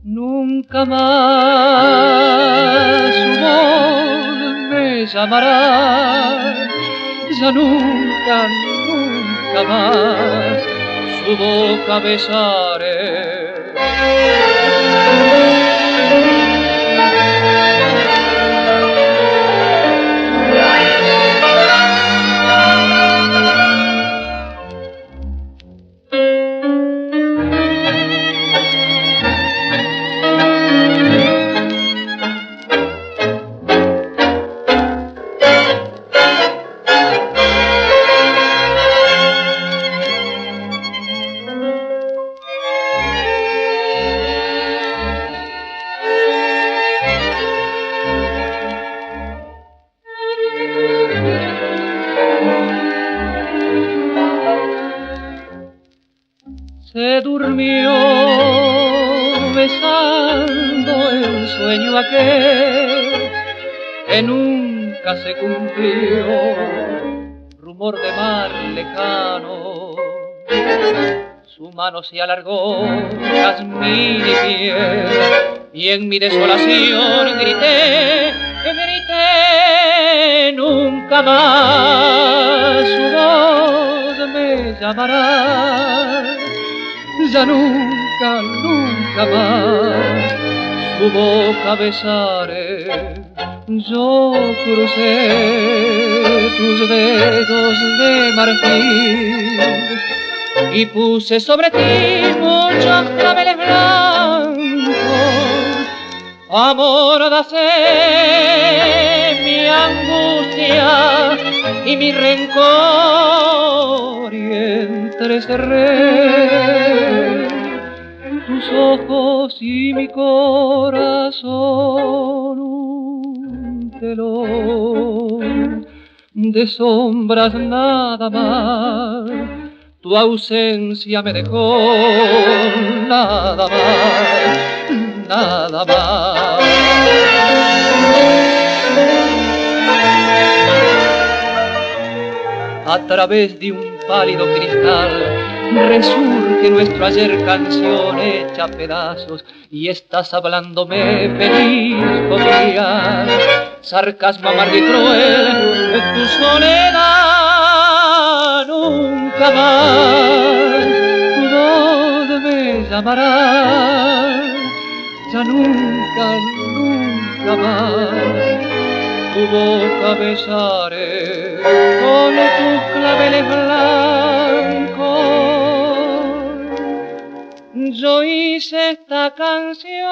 Nunca más su voz me llamará, ya nunca, nunca más su boca besaré. Se durmió besando el sueño aquel que nunca se cumplió, rumor de mar lejano. Su mano se alargó, jazmín y piel, y en mi desolación grité, nunca más su voz me llamará. Ya nunca, nunca más su boca besaré. Yo crucé tus dedos de marfil y puse sobre ti muchos claveles blancos. Amordacé mi angustia y mi rencor y entrecerré tus ojos y mi corazón, un telón de sombras nada más. Tu ausencia me dejó nada más, nada más. A través de un pálido cristal resurge nuestro ayer, canción hecha a pedazos, y estás hablándome feliz, jovial, sarcasmo amargo y cruel, tu soledad nunca más tu voz me llamará, ya nunca, nunca más tu boca besaré con tus claveles blancos. Yo hice esta canción